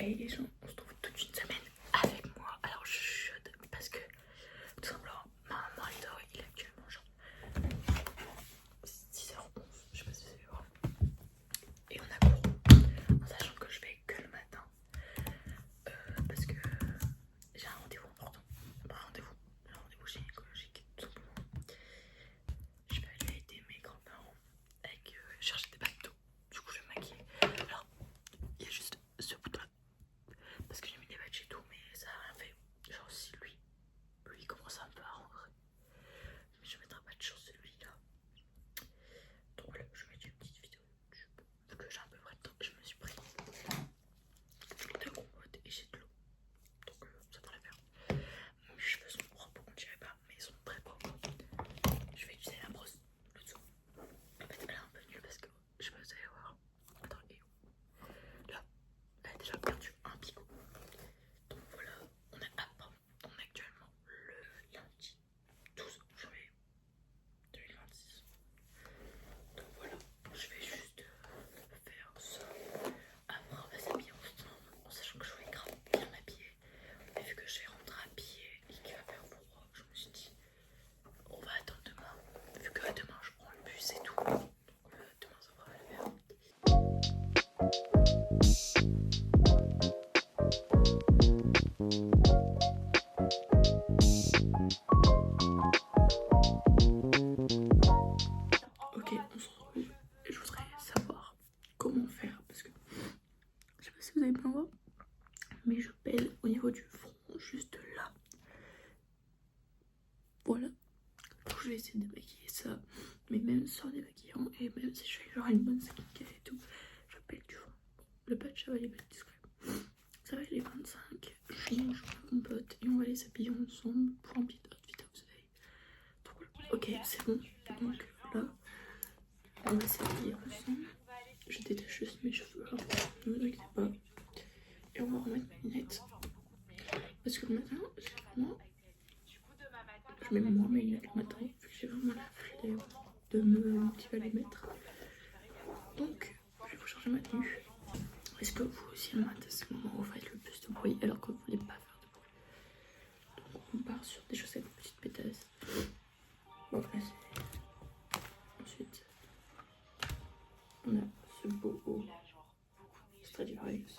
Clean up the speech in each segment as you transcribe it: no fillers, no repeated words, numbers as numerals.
Hey les gens, on se trouve toute une semaine avec moi. Alors je suis chaude parce que tout simplement ma maman elle dort, il est actuellement genre 6h11, je sais pas si c'est vrai. Et on a cours en sachant que je vais que le matin parce que j'ai un rendez-vous important. Pas un rendez-vous gynécologique tout simplement. Je vais aller aider mes grands-parents avec chercher des bacs d'eau. Du coup je vais me maquiller. Alors il y a juste ce bout là parce que j'ai mis des badges et tout, mais ça a rien fait. Genre si lui commence à me rendre, mais je mettrai pas de chance celui-là. Donc là je vais mettre une petite vidéo YouTube. Vu que j'ai un peu près de temps, je me suis pris 2 compotes et j'ai de l'eau. Donc ça devrait faire. Mes cheveux sont propres, on dirait pas, mais ils sont très propres. Je vais utiliser la brosse, le dessous. En fait elle est un peu nulle parce que je sais pas si vous allez voir. Attends, et là, elle a déjà perdu un picot. Donc voilà, on est actuellement le lundi 12 janvier 2026. Donc voilà, je vais juste faire ça. Après on va s'habiller ensemble, en sachant que je voulais grave bien m'habiller. Mais vu que je vais rentrer habillée et qu'il va faire froid, je me suis dit on va attendre demain. Vu que demain je prends le bus et tout. Donc demain ça va le faire. Ok, on se retrouve. Je voudrais savoir comment faire parce que je sais pas si vous avez bien voir, mais je pèle au niveau du front, juste là. Voilà. Donc je vais essayer de démaquiller ça, mais même sans démaquillant et même si je fais genre une bonne skincare et tout, je pèle du fond. Le patch ça va les mettre discret. Ça va les 25. Je mange mon pote et on va les s'habiller ensemble pour un petit outfit à vous avez. Donc voilà. Ok, c'est bon. Donc là, on va s'habiller ensemble. Je détache juste mes cheveux là, ne vous inquiétez pas. Et on va remettre mes lunettes. Parce que le matin, j'ai vraiment... Je mets moins mes lunettes le matin, vu que j'ai vraiment la flemme de me motiver à les mettre. Donc, je vais vous changer ma tenue. Est-ce que vous aussi, le matin, c'est le moment où vous faites le plus de bruit alors que vous voulez pas faire de bruit? Donc, on part sur des chaussettes petites pétasses. Bon, là, c'est... Ensuite, on a ce beau haut Stradivarius.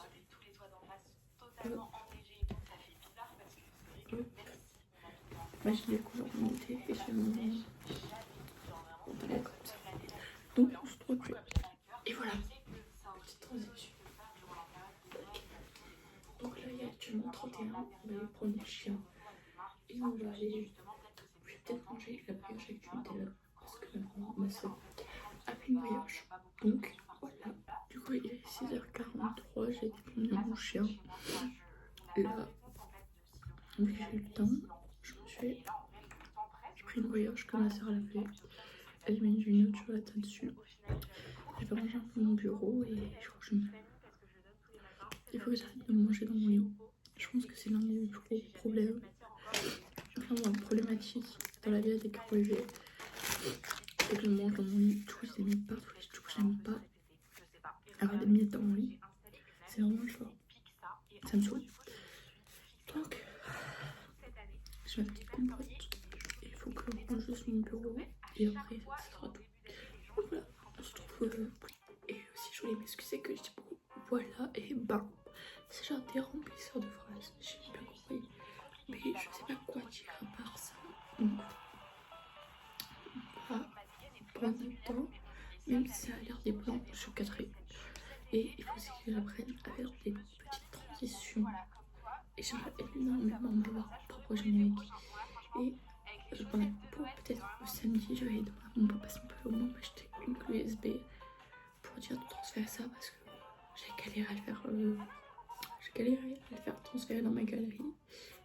Moi j'ai les couleurs montées et j'ai mon pantalon comme ça. Donc on se retrouve. Et voilà, petite transition. Donc là il y a actuellement 31, on va aller prendre les chiens. Et on va aller... Je vais peut-être manger la brioche avec du Nutella. Parce que ma soeur a fait une brioche. Donc voilà. Du coup il est 6h43, j'ai été promener mon chien. Là, vu que j'ai eu le temps, j'ai pris une brioche que ma soeur a fait. Elle met du note sur la table dessus. Je vais ranger un peu mon bureau et je crois que il faut que j'arrête de manger dans mon lit. Je pense que c'est l'un des plus gros problèmes. Enfin, problématique dans la vie avec Roger. C'est que je mange dans mon lit tous les miettes partout. Du coup, j'aime pas avoir des miettes dans mon lit. C'est vraiment genre. Ça me saoule. Donc, j'ai ma petite compote. Il faut que je range juste mon bureau. Et après, ça sera tout. Donc voilà, on se retrouve. Et aussi, je voulais m'excuser que je dis beaucoup voilà et ben. C'est genre des remplisseurs de phrases, j'ai pas compris. Mais je sais pas quoi dire à part ça. Donc, on va prendre le temps, même si ça a l'air des plans sur 4 Et il faut aussi que j'apprenne à faire des petites transitions. Et j'aimerais énormément m'avoir mon propre générique. Et pour peut-être le samedi, je vais demander à mon papa si on peut au moins m'acheter une clé USB pour dire de transférer ça parce que j'ai galéré à le faire. J'ai galéré à le faire transférer dans ma galerie.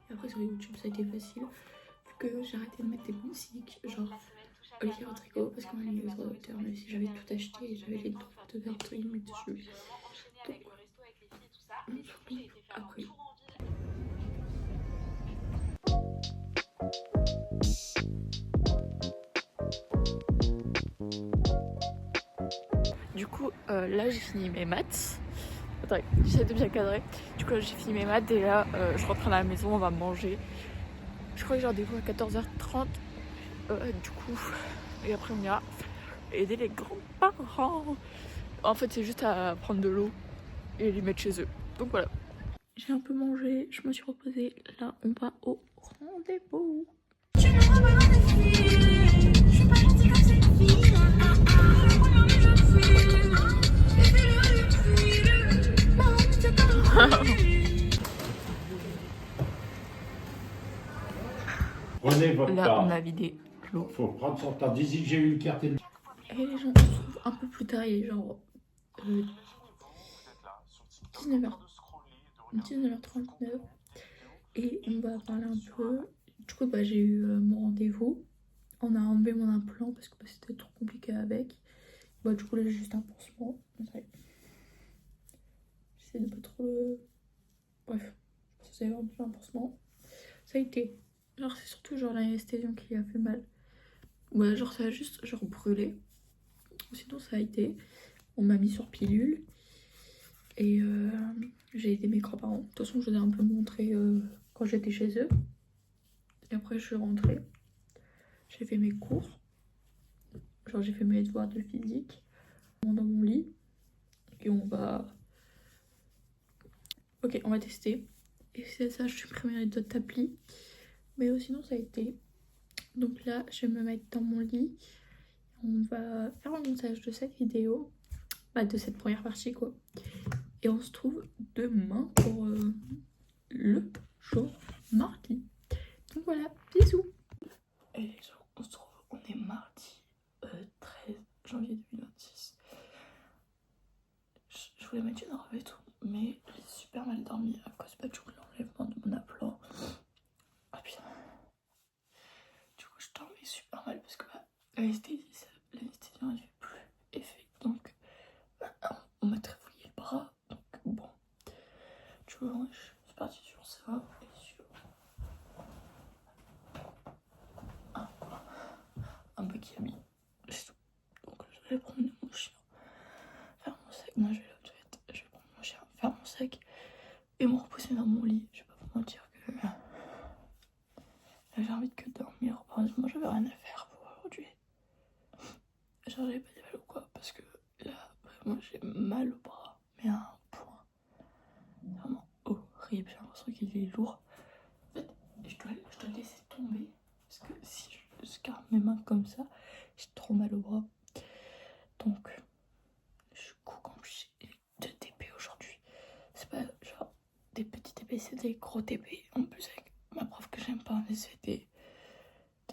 Et après sur YouTube ça a été facile. Vu que j'ai arrêté de mettre des musiques genre Olivia Rodrigo parce qu'on a mis les droits d'auteur. Même si j'avais tout acheté et j'avais les droits d'auteur entre guillemets dessus. Donc on se retrouve après. Du coup là j'ai fini mes maths. cadrer. J'essaie de bien cadrer. Du coup, là, j'ai fini mes maths et là, je rentre à la maison, on va manger. Je crois que j'ai rendez-vous à 14h30. Du coup, et après, on ira aider les grands-parents. En fait, c'est juste à prendre de l'eau et les mettre chez eux. Donc voilà. J'ai un peu mangé, je me suis reposée. Là, on va au rendez-vous. Tu me rends malade, je suis pas gentille comme cette fille. Prenez votre Là, temps. on a vidé l'eau. Faut prendre son temps. Dis-y que j'ai eu une carte. Et les gens se trouvent un peu plus tard, il est genre 19h39. Et on va parler un peu. Du coup, j'ai eu mon rendez-vous. On a enlevé mon implant parce que c'était trop compliqué avec. Du coup, là, j'ai juste un pansement. J'essaie de pas trop le... Bref, c'est vraiment un pansement. Ça a été. Genre, c'est surtout genre l'anesthésion qui a fait mal. Genre, ça a juste genre brûlé. Sinon, ça a été. On m'a mis sur pilule. Et j'ai aidé mes grands-parents. De toute façon, je vous ai un peu montré quand j'étais chez eux. Et après, je suis rentrée. J'ai fait mes cours. Genre, j'ai fait mes devoirs de physique. Dans mon lit. Et on va... Ok, on va tester. Et c'est ça, je supprime les autres applis. Mais sinon, ça a été. Donc là, je vais me mettre dans mon lit. On va faire un montage de cette vidéo. De cette première partie, quoi. Et on se trouve demain pour le jour mardi. Donc voilà, bisous. Et les gens, on se trouve, on est mardi 13 janvier 2026. Je voulais mettre une robe et tout, mais j'ai super mal dormi à cause du coup de l'enlèvement de mon implant. Ah putain. Du coup, je dormais super mal parce que l'anesthésie n'a plus effet. Donc, on m'a trifouillé le bras. Donc, bon. Du coup, je suis partie sur ça et sur un bikini. C'est tout. Donc, je vais prendre mon chien, faire mon sac. Moi, je vais aller aux toilettes. Je vais prendre mon chien, faire mon sac et me reposer dans mon lit. Je vais pas vous mentir que j'ai envie de que dormir. Heureusement, j'avais rien à faire pour aujourd'hui. Genre, j'avais pas des mal ou quoi, parce que là, vraiment, j'ai mal au bras, mais à un point vraiment horrible. J'ai l'impression qu'il est lourd. En fait, je dois le laisser tomber, parce que si je garde mes mains comme ça, j'ai trop mal au bras. Donc, je coup, quand j'ai 2 TP aujourd'hui, c'est pas genre des petits TP, c'est des gros TP. En plus, avec ma prof que j'aime pas en SVT,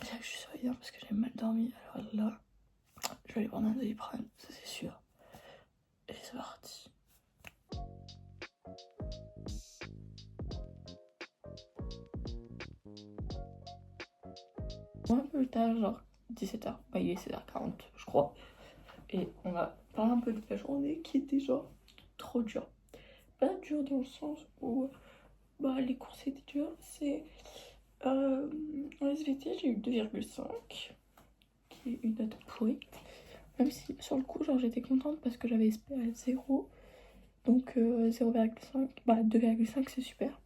déjà que je suis solidaire parce que j'ai mal dormi. Alors là, je vais aller prendre un Doliprane, ça c'est sûr. Et c'est parti. Un peu plus tard, genre 17h. Il est 16h40, je crois. Et on va parler un peu de la journée qui était genre trop dure. Pas dure dans le sens où les cours c'était dur. C'est en SVT, j'ai eu 2,5, qui est une note pourrie. Même si sur le coup, genre j'étais contente parce que j'avais espéré 0. Donc 0,5, 2,5 c'est super.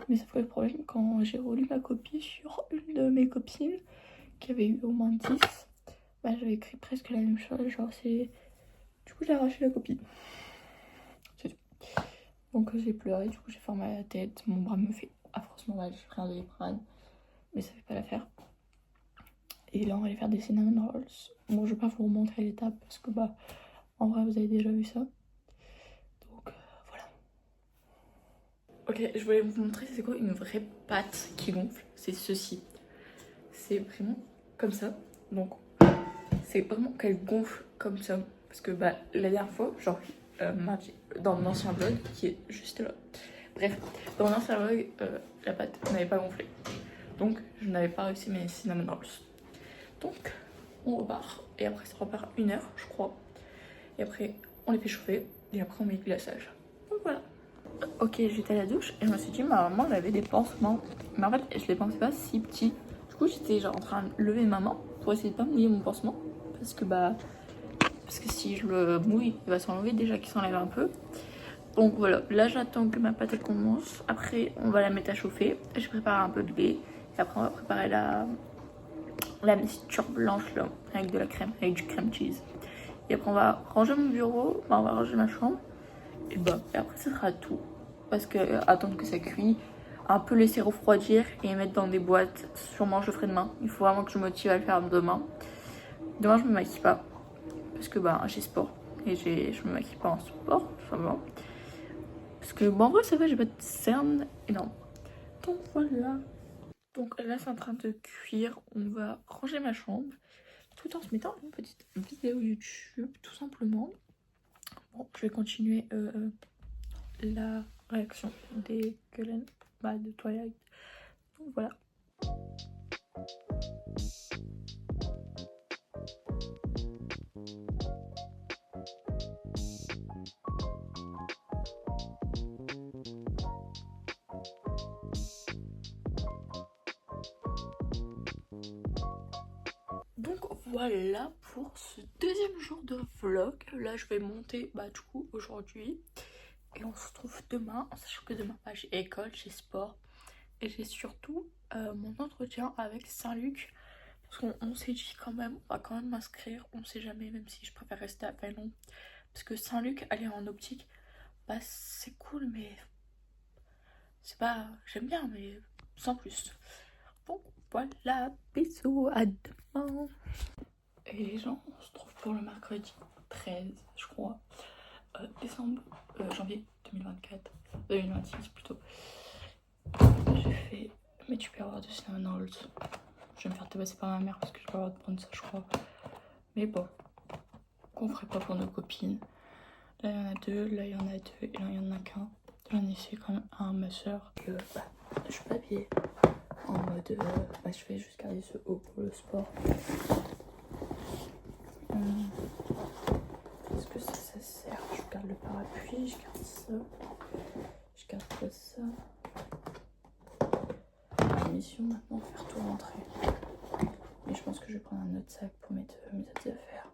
Mais ça fait le problème quand j'ai relu ma copie sur une de mes copines qui avait eu au moins 10. J'avais écrit presque la même chose, genre c'est... Du coup j'ai arraché la copie. C'est tout. Donc j'ai pleuré, du coup j'ai fermé la tête, mon bras me fait affreusement mal, j'ai pris un Doliprane, mais ça fait pas l'affaire. Et là on va aller faire des cinnamon rolls. Bon, je vais pas vous remontrer l'étape parce que en vrai vous avez déjà vu ça. Donc voilà. Ok, je voulais vous montrer c'est quoi une vraie pâte qui gonfle. C'est ceci. C'est vraiment comme ça. Donc c'est vraiment qu'elle gonfle comme ça. Parce que la dernière fois, genre mardi, dans mon ancien vlog qui est juste là. Bref, dans mon ancien vlog, la pâte n'avait pas gonflé. Donc je n'avais pas réussi mes cinnamon rolls. Donc on repart. Et après ça repart 1 heure je crois. Et après on les fait chauffer. Et après on met le glaçage. Donc voilà. Ok, j'étais à la douche et je me suis dit ma maman elle avait des pansements. Mais en fait je les pensais pas si petits. Du coup j'étais genre en train de lever ma main pour essayer de pas mouiller mon pansement. Parce que si je le mouille il va s'enlever, déjà qu'il s'enlève un peu. Donc voilà, là j'attends que ma pâte elle commence. Après on va la mettre à chauffer. Je prépare un peu de lait. Et après on va préparer la mixture blanche là, avec de la crème, avec du crème cheese. Et après on va ranger mon bureau, on va ranger ma chambre. Et après ça sera tout. Parce que attendre que ça cuit, un peu laisser refroidir et mettre dans des boîtes. Sûrement je le ferai demain. Il faut vraiment que je me motive à le faire demain. Demain je me maquille pas. Parce que j'ai sport. Et je me maquille pas en sport, tout simplement. Parce que en vrai ça va, j'ai pas de cernes énorme. Donc voilà. Donc là c'est en train de cuire. On va ranger ma chambre. Tout en se mettant une petite vidéo YouTube, tout simplement. Bon, je vais continuer la réaction des Cullen, de Twilight. Donc voilà. Donc voilà pour ce deuxième jour de vlog. Là je vais monter du coup aujourd'hui. Et on se retrouve demain, en sachant que demain j'ai école, j'ai sport. Et j'ai surtout mon entretien avec Saint-Luc. Parce qu'on s'est dit quand même, on va quand même m'inscrire. On sait jamais, même si je préfère rester à Paylon. Parce que Saint-Luc, aller en optique, c'est cool, mais c'est pas... J'aime bien, mais sans plus. Bon, voilà, bisous, à demain. Et les gens, on se trouve pour le mercredi 13, je crois, janvier 2024, 2026 plutôt. J'ai fait mes tupperwares de cinnamon rolls. Je vais me faire tabasser par ma mère parce que j'ai pas le droit de prendre ça, je crois. Mais bon, qu'on ferait pas pour nos copines. Là il y en a deux, là il y en a deux, et là il y en a qu'un. J'en ai fait quand même un à ma soeur. Je suis pas habillée en mode... je vais juste garder ce haut pour le sport. Est-ce que ça sert? Je garde le parapluie, je garde ça. Je garde pas ça. La mission maintenant, faire tout rentrer. Mais je pense que je vais prendre un autre sac pour mettre mes autres affaires.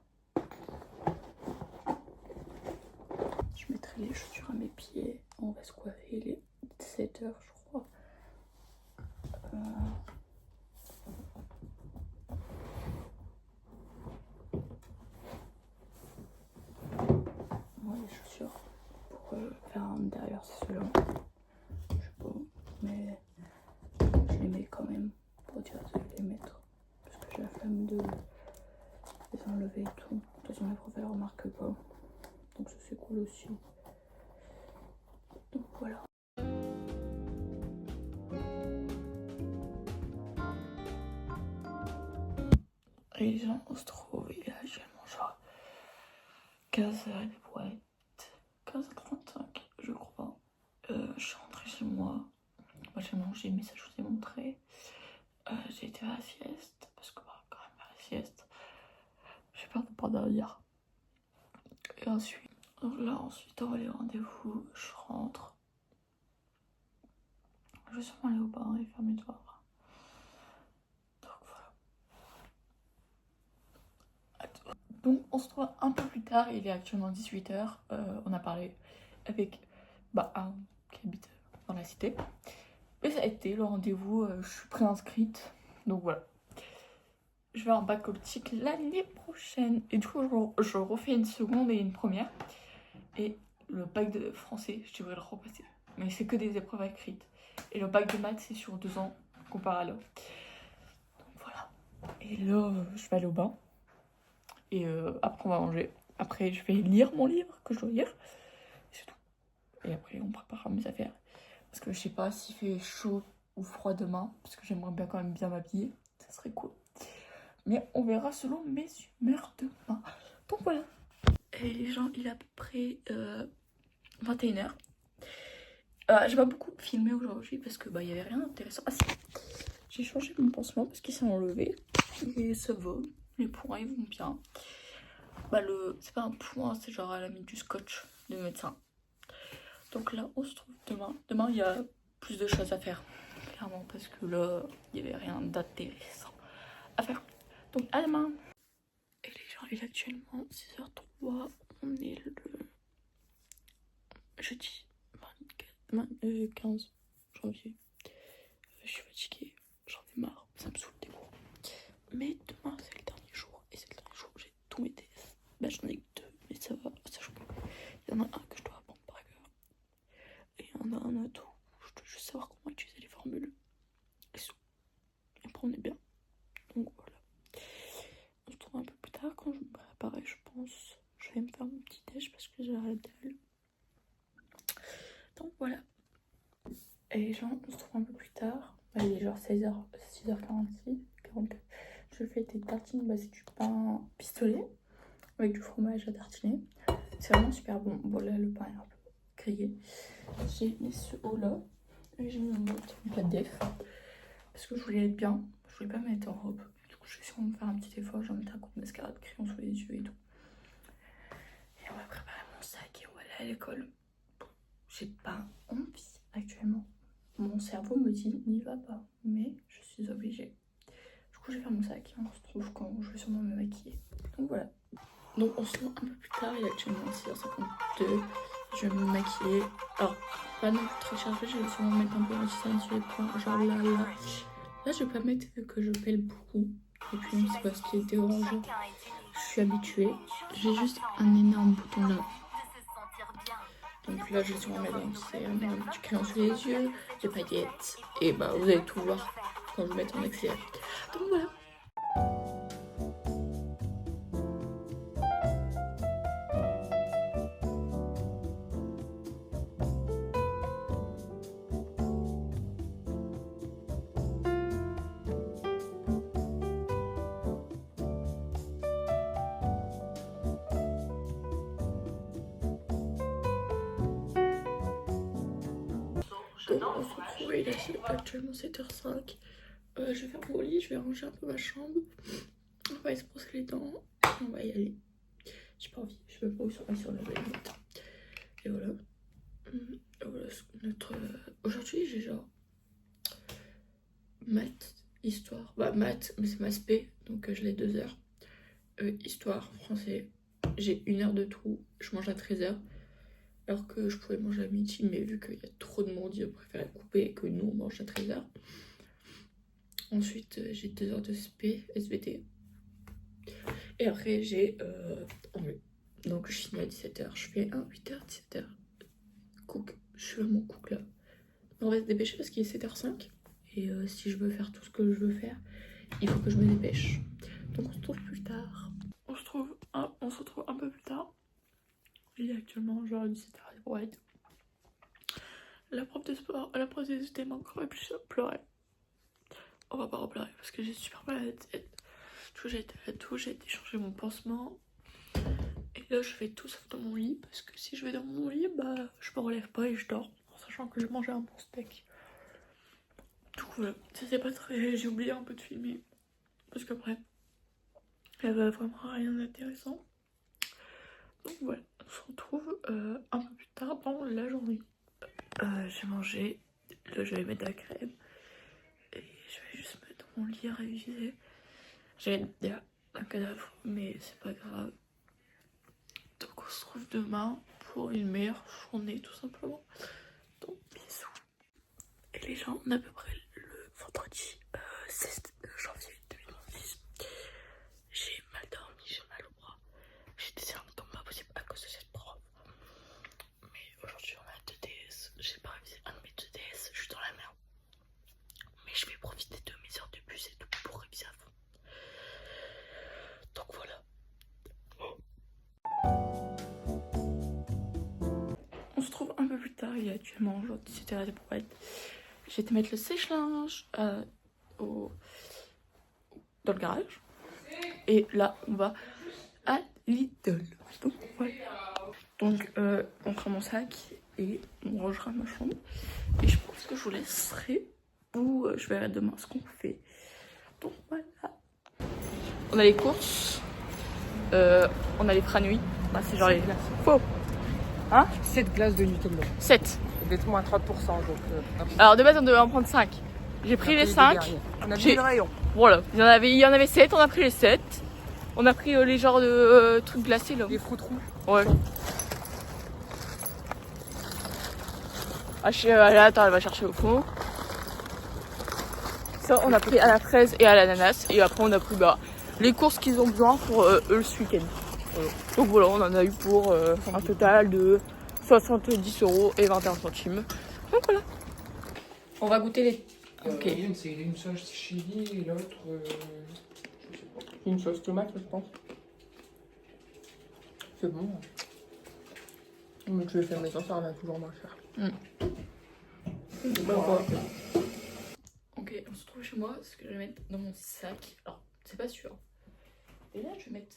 Je mettrai les chaussures à mes pieds. On va se coiffer, il est 7 h je crois. Moi les chaussures pour faire un derrière c'est ceux-là. Je sais pas, mais je les mets quand même pour dire que je vais les mettre. Parce que j'ai la flemme de les enlever et tout. De toute façon les profs elles remarquent pas. Donc ça c'est cool aussi. Donc voilà. Et les gens, on se trouve, il est actuellement genre 15h des boîtes, 15h35 je crois. Je suis rentrée chez moi. Moi j'ai mangé, mais ça je vous ai montré. J'ai été à la sieste, parce que quand même à la sieste, j'ai peur de pas dormir. Et ensuite, on va aller au rendez-vous, je rentre. Je vais sûrement aller au bain et faire mes devoirs. Donc voilà. Donc on se trouve un peu plus tard, il est actuellement 18 h. On a parlé avec un qui habite dans la cité. Et ça a été le rendez-vous, je suis préinscrite. Donc voilà. Je vais en bac optique l'année prochaine. Et du coup, je refais une seconde et une première. Et le bac de français, je devrais le repasser. Mais c'est que des épreuves écrites. Et le bac de maths, c'est sur 2 ans comparé à là. Donc voilà. Et là, je vais aller au bain. Et après, on va manger. Après, je vais lire mon livre que je dois lire. C'est tout. Et après, on préparera mes affaires. Parce que je sais pas s'il fait chaud ou froid demain. Parce que j'aimerais bien quand même bien m'habiller. Ça serait cool. Mais on verra selon mes humeurs demain. Donc voilà. Et les gens, il est à peu près 21 h. J'ai pas beaucoup filmé aujourd'hui parce que il y avait rien d'intéressant. Ah si, j'ai changé mon pansement parce qu'il s'est enlevé. Et ça va. Les points ils vont bien. C'est pas un point, c'est genre elle a mis du scotch de médecin. Donc là on se trouve demain. Demain il y a plus de choses à faire. Clairement parce que là il y avait rien d'intéressant à faire. Donc à demain. Et les gens, il est actuellement 6h03. On est le jeudi 15 janvier. Je suis fatiguée, j'en ai marre, ça me saoule des cours. Mais demain c'est le dernier jour, et c'est le dernier jour où j'ai tous mes TS. Bah j'en ai que 2, mais ça va, sachant qu'il y en a un que je dois apprendre par cœur. Et il y en a un autre où je dois juste savoir comment utiliser les formules. Et après on est bien. Donc voilà. On se retrouve un peu plus tard quand je me préparerai, je pense. Je vais me faire mon petit déj parce que j'ai la dalle. Donc voilà. Et genre, on se retrouve un peu plus tard. Il est genre 6h46. 44. Je fais des tartines, bah, c'est du pain pistolet avec du fromage à tartiner. C'est vraiment super bon. Bon là, le pain est un peu grillé. J'ai mis ce haut là. Et j'ai mis mon pas de def. Parce que je voulais être bien. Je voulais pas me mettre en robe. Du coup, je vais sûrement me faire un petit effort. Je vais mettre un coup de mascara, de crayon sous les yeux et tout. Et on va préparer mon sac et on va aller à l'école. J'ai pas envie actuellement. Mon cerveau me dit n'y va pas, mais je suis obligée. Du coup, je vais faire mon sac et on se retrouve quand je vais sûrement me maquiller. Donc voilà. Donc on se retrouve un peu plus tard, il est actuellement 6h52. Je vais me maquiller. Alors, pas non plus très chargé, je vais sûrement mettre un peu de tisane sur les points. Genre là. Là, je vais pas mettre que je pèle beaucoup. Et puis, c'est parce qu'il était orange. Je suis habituée. J'ai juste un énorme bouton là. Donc là, je vais sûrement mettre un petit crayon sous les yeux, des paillettes. Et bah, vous allez tout voir quand je vais mettre en accéléré. Donc voilà. Donc on se retrouve, il est actuellement 7h05. Je vais faire mon lit, je vais ranger un peu ma chambre. On va aller se brosser les dents et on va y aller. J'ai pas envie, je sais pas où sur la limite. Et voilà. Voilà notre... Aujourd'hui j'ai genre maths, histoire. Bah maths, mais c'est maths P, donc je l'ai 2 heures. Histoire, français, j'ai 1 heure de tout. Je mange à 13h. Alors que je pouvais manger à midi, mais vu qu'il y a trop de monde, je préfère couper et que nous on mange à 13h. Ensuite, j'ai 2 heures de SVT. Et après, j'ai anglais. Donc, je finis à 17h. Je fais un 8h, 17h. Cook. Je suis vraiment cook là. On va se dépêcher parce qu'il est 7h05. Et si je veux faire tout ce que je veux faire, il faut que je me dépêche. Donc, on se retrouve plus tard. On se retrouve un peu plus tard. Il est actuellement genre 17h. Ouais. La prof de sport, la prof des SVT m'a encore plus pleurer. On va pas repleurer parce que j'ai super mal à la tête. Du coup, j'ai été à la douche, j'ai été changer mon pansement. Et là, je fais tout sauf dans mon lit parce que si je vais dans mon lit, bah je me relève pas et je dors. En sachant que j'ai mangé un bon steak. Du coup, voilà. C'était pas très. J'ai oublié un peu de filmer parce qu'après, il y avait vraiment rien d'intéressant. Donc voilà, on se retrouve un peu plus tard dans la journée. J'ai mangé, là je vais mettre de la crème et je vais juste mettre dans mon lit à réviser. J'ai déjà un cadavre mais c'est pas grave. Donc on se retrouve demain pour une meilleure journée tout simplement. Donc bisous. Et les gens, on a à peu près le vendredi 16 janvier 2026. J'ai mal dormi, j'ai mal au bras. J'ai des séances comme pas possible à cause de cette prof. Mais aujourd'hui on a 2 DS. J'ai pas révisé un de mes 2 DS, je suis dans la merde. Mais je vais profiter de mes heures de bus et tout pour réviser à fond. Donc voilà. On se trouve un peu plus tard, il est actuellement genre 17h pour être. J'ai été mettre le sèche-linge dans le garage. Et là on va à Lidl. Donc voilà. Donc on prend mon sac et on rangera ma chambre. Et je pense que je vous laisserai ou je verrai demain ce qu'on fait. Donc voilà. On a les courses. On a les Franui. Bah, c'est genre les glaces. Faux. Hein? 7 glaces de Nutella. 7. Vêtements à 30%. Donc, Alors de base on devait en prendre 5. J'ai pris les 5. On a pris le rayon. Voilà. Il y en avait 7, on a pris les 7. On a pris les genres de trucs glacés là. Les fruits rouges. Ouais. Là, attends, elle va chercher au fond. Ça, on a pris à la fraise et à l'ananas. Et après, on a pris les courses qu'ils ont besoin pour eux ce week-end. Voilà. Donc voilà, on en a eu pour un total de 70 € et 21 centimes. Donc voilà. On va goûter les... Ok. Une, c'est une sauce chili et l'autre, je sais pas. Une sauce tomate, je pense. C'est bon. Mais tu veux faire maison, ça revient toujours moins cher. Ok, on se retrouve chez moi. Ce que je vais mettre dans mon sac. Alors, c'est pas sûr. Et là, je vais mettre...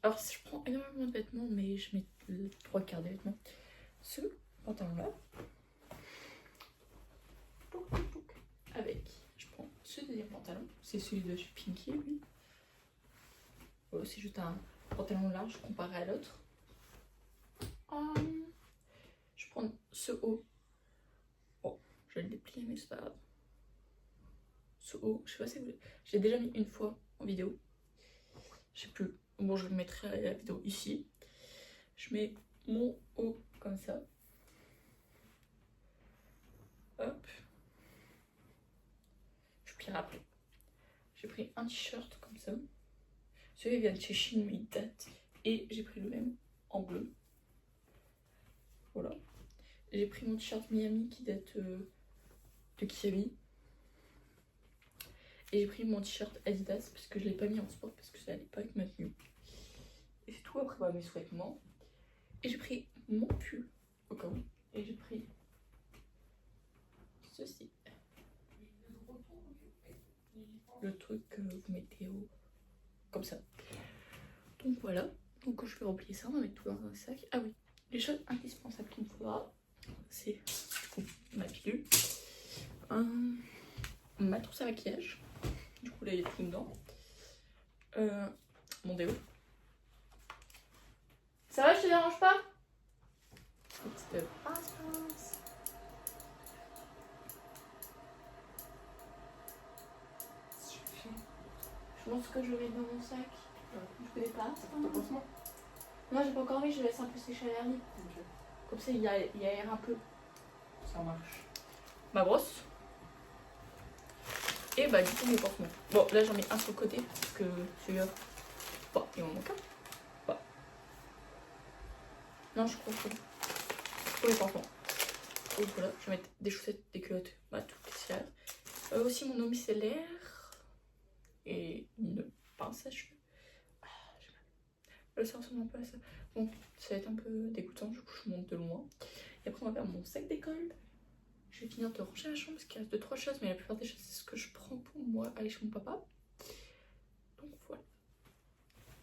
Alors, je prends énormément de vêtements, mais je mets le 3/4 des vêtements. Ce pantalon-là. Avec, je prends ce deuxième pantalon. C'est celui de chez Pinky, lui. C'est juste un pantalon large comparé à l'autre. Je prends ce haut. Oh, je vais le déplier, mais c'est pas grave. Ce haut, je sais pas si vous... J'ai déjà mis une fois en vidéo. Je sais plus. Bon, je mettrai la vidéo ici. Je mets mon haut comme ça. Hop. Je plie après. J'ai pris un t-shirt comme ça. Celui-là vient de chez Shein, mais il date. Et j'ai pris le même en bleu. Voilà. J'ai pris mon t-shirt Miami qui date de Kiabi. Et j'ai pris mon t-shirt Adidas parce que je l'ai pas mis en sport parce que ça allait pas avec ma tenue. Et c'est tout. Après mes sous-vêtements. Et j'ai pris mon pull au cas où. Et j'ai pris ceci. Le truc que vous mettez comme ça. Donc voilà. Donc je vais remplir ça. On va mettre tout dans un sac. Ah oui. Les choses indispensables qu'il me faudra, c'est du coup ma pilule, ma trousse à maquillage. Du coup là il y a tout dedans. Mon déo. Ça va, je te dérange pas? Petite pince. Je pense que je vais mettre dans mon sac. Je connais pas. Non, j'ai pas encore mis, je laisse un peu sécher à l'air libre. Okay. Comme ça, il aère un peu. Ça marche. Ma brosse. Et du coup, mes pansements. Bon, là, j'en mets un sur le côté. Parce que celui-là, il m'en manque un. Non, je crois que pour les pansements. Donc voilà, je vais mettre des chaussettes, des culottes, tout caissière. Aussi mon eau micellaire. Et une pince à cheveux. Ça ressemble un peu à ça. Bon, ça va être un peu dégoûtant, du coup je monte de loin. Et après on va faire mon sac d'école. Je vais finir de ranger la chambre parce qu'il reste 2-3 choses, mais la plupart des choses c'est ce que je prends pour moi aller chez mon papa. Donc voilà.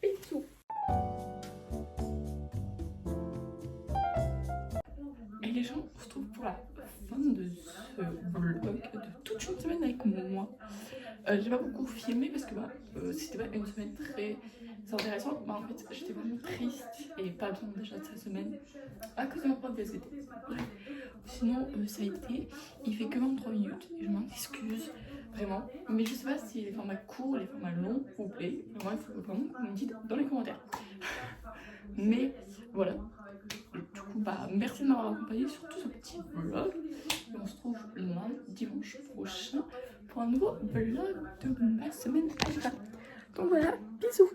Bisous. Et les gens, on se retrouve pour la fin de ce vlog de toute une semaine avec moi. J'ai pas beaucoup filmé parce que c'était pas une semaine très intéressante. En fait, j'étais vraiment triste et pas bien déjà de cette semaine à cause de ma prof de VSVT. Sinon, ça a été. Il fait que 23 minutes et je m'en excuse vraiment. Mais je sais pas si les formats courts, les formats longs vous plaît. Vraiment, il faut vraiment que vous me dites dans les commentaires. Mais voilà. Du coup, merci de m'avoir accompagné sur tout ce petit vlog. Et on se retrouve dimanche prochain pour un nouveau vlog de ma semaine alpha. Donc voilà, bisous.